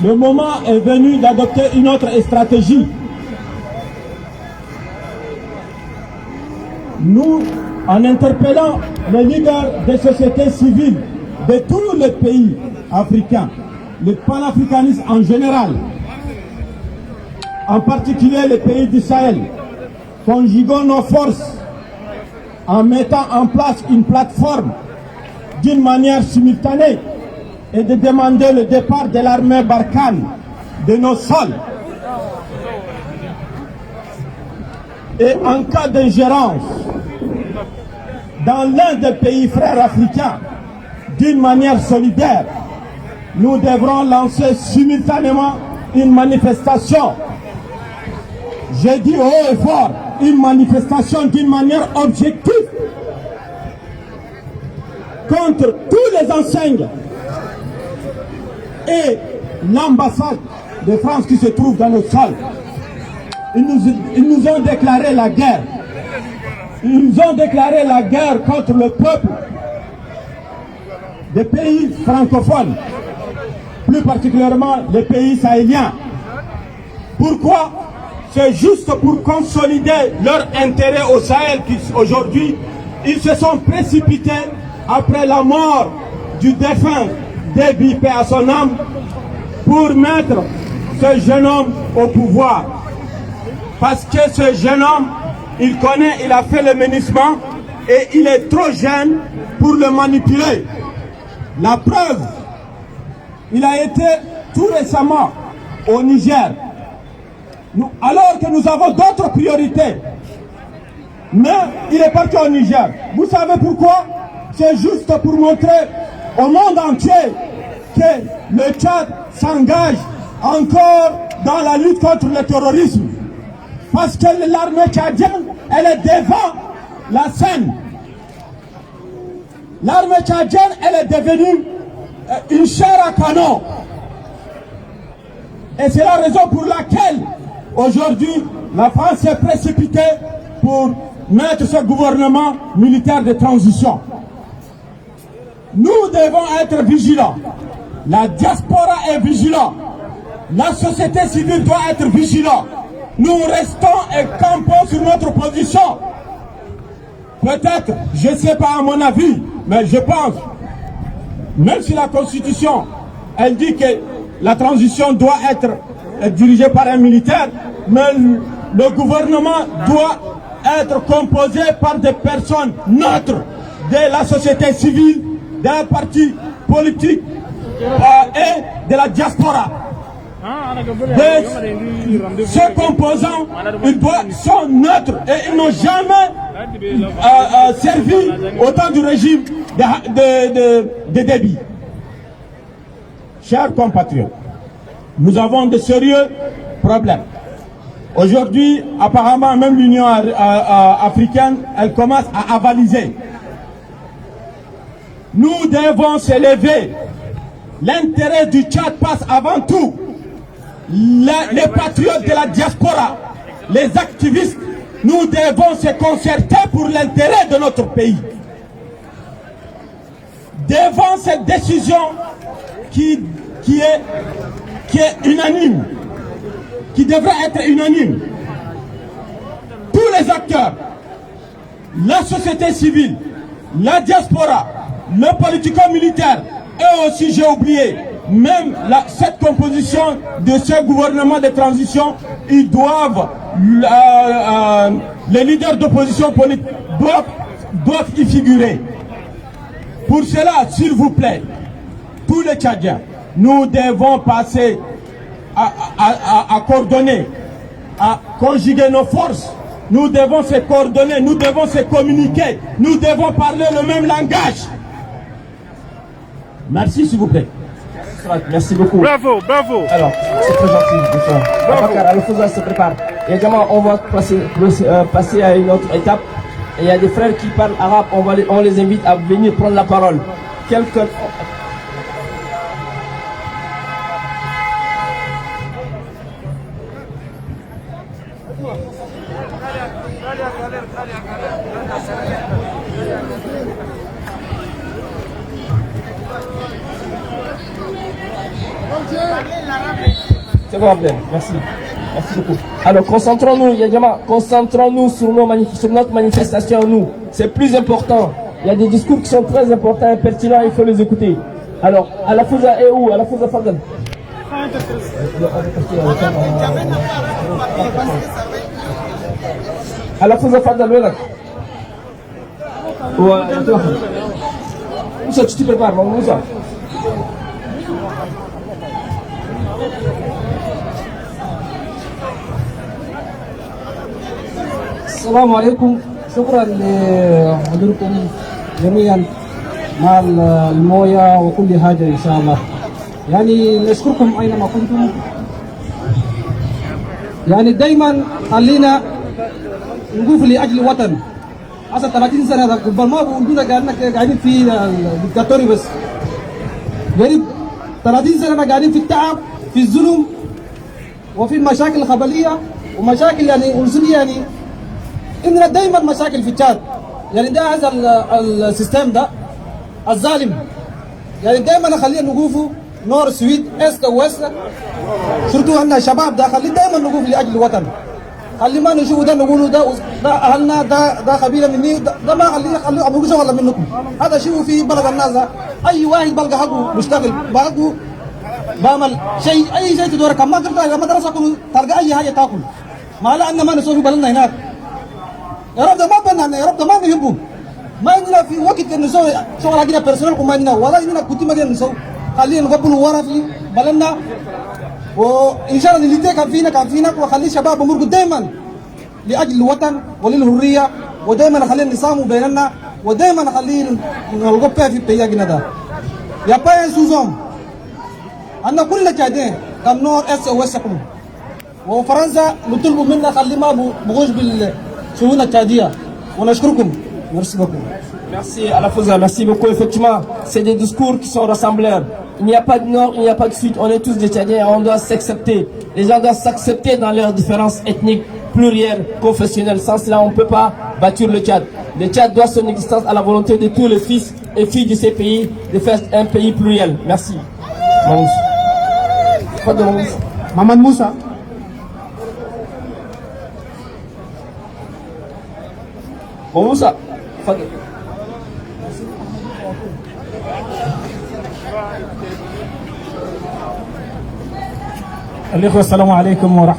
Le moment est venu d'adopter une autre stratégie. Nous, en interpellant les leaders des sociétés civiles de tous les pays africains, le panafricanisme en général, en particulier les pays du Sahel, conjuguons nos forces en mettant en place une plateforme d'une manière simultanée et de demander le départ de l'armée Barkhane de nos sols. Et en cas d'ingérence dans l'un des pays frères africains, d'une manière solidaire, nous devrons lancer simultanément une manifestation. J'ai dit haut et fort, une manifestation d'une manière objective contre tous les enseignes et l'ambassade de France qui se trouve dans le sol. Ils nous ont déclaré la guerre. Ils nous ont déclaré la guerre contre le peuple des pays francophones, plus particulièrement les pays sahéliens. Pourquoi? C'est juste pour consolider leur intérêt au Sahel qu'aujourd'hui, ils se sont précipités après la mort du défunt Déby, paix à son âme, pour mettre ce jeune homme au pouvoir. Parce que ce jeune homme, il connaît, il a fait le ménissement et il est trop jeune pour le manipuler. La preuve, il a été tout récemment au Niger, alors que nous avons d'autres priorités. Mais il est parti au Niger. Vous savez pourquoi? C'est juste pour montrer au monde entier que le Tchad s'engage encore dans la lutte contre le terrorisme. Parce que l'armée tchadienne, elle est devant la scène. L'armée tchadienne, elle est devenue une chair à canon. Et c'est la raison pour laquelle, aujourd'hui, la France s'est précipitée pour mettre ce gouvernement militaire de transition. Nous devons être vigilants. La diaspora est vigilante. La société civile doit être vigilante. Nous restons et campons sur notre position. Peut-être, je ne sais pas à mon avis, mais je pense, même si la Constitution, elle dit que la transition doit être dirigée par un militaire, mais le gouvernement doit être composé par des personnes neutres de la société civile, d'un parti politique et de la diaspora. Ces composants, ils sont neutres et ils n'ont jamais servi au temps du régime de Déby. Chers compatriotes, nous avons de sérieux problèmes. Aujourd'hui, apparemment, même l'Union africaine, elle commence à avaliser. Nous devons s'élever. L'intérêt du Tchad passe avant tout. Les patriotes de la diaspora, les activistes, nous devons se concerter pour l'intérêt de notre pays. Devant cette décision qui est unanime, qui devrait être unanime, tous les acteurs, la société civile, la diaspora, le politico-militaire, et aussi, j'ai oublié, même cette composition de ce gouvernement de transition, ils doivent, les leaders d'opposition politique doivent y figurer. Pour cela, s'il vous plaît, tous les Tchadiens, nous devons passer à coordonner, à conjuguer nos forces. Nous devons se coordonner, nous devons se communiquer, nous devons parler le même langage. Merci, s'il vous plaît. Merci beaucoup. Bravo, bravo. Alors, c'est très gentil. Bakar, le faisant se prépare. Et également, on va passer à une autre étape. Et il y a des frères qui parlent arabe, on les invite à venir prendre la parole. Quelques... Okay. C'est bon, Abdel. Merci. Merci beaucoup. Alors, concentrons-nous, Yadjama, concentrons-nous sur notre manifestation, nous. C'est plus important. Il y a des discours qui sont très importants et pertinents, il faut les écouter. Alors, à la Fouza est où? À la Fouza Fadal. À la Fouza Fadal, voilà. Moussa, tu te prépares, Moussa. السلام عليكم. شكرا لحضوركم جميعا مع المويه وكل حاجه ان شاء الله. يعني نشكركم اينما كنتم. يعني دائما خلينا نقف لاجل وطن. اصلا 30 سنه قبل ما وجودنا قاعدين في الدكتاتوري بس. قريب 30 سنه قاعدين في التعب في الظلم وفي المشاكل الخبليه ومشاكل يعني أنسانية. يعني عندنا دائما مشاكل في تشاد. يعني ده هذا السيستم ده الظالم. يعني دائما خلينا نقوفوا نور سويد است وويست. شرطوا عندنا شباب ده خلي دائما نقوف لاجل الوطن. خلي ما نشوفوا ده نقولوا ده اهلنا ده قبيله مني ده ما خلي ابو ولا منكم. هذا شيء في بلد الناس ده. اي واحد بلقى حقه مشتغل بحقه بعمل شيء اي شيء تدور كم ما تقدر المدرسه تلقى اي حاجه تاكل. ما لا ان ما نسوي في بلدنا هناك. يا رب ده ما بنانا يا رب ده ما نحبه. ما عندنا في وقت نسوي شغل حقنا بيرسونال وما عندنا ولا عندنا كنت ما نسوي. خلينا نقبلوا ورا في بلدنا وان شاء الله اللي كان فينا وخلي شباب امور دائما لاجل الوطن وللحريه ودائما خلينا نسامو بيننا ودائما خلينا نلقى في بياجنا ده. يا باين سوزوم أن كل جادين كان نور اس او اس وفرنسا نطلبوا منا خلي ما بغوش بالشؤون التشاديه ونشكركم. Merci beaucoup. Merci à la Fouza, merci beaucoup. Effectivement, c'est des discours qui sont rassembleurs. Il n'y a pas de nord, il n'y a pas de sud, on est tous des Tchadiens et on doit s'accepter. Les gens doivent s'accepter dans leurs différences ethniques, plurielles, confessionnelles. Sans cela, on ne peut pas bâtir le Tchad. Le Tchad doit son existence à la volonté de tous les fils et filles de ces pays de faire un pays pluriel. Merci. Maman Moussa. Moussa. الإخوة السلام عليكم ورحمة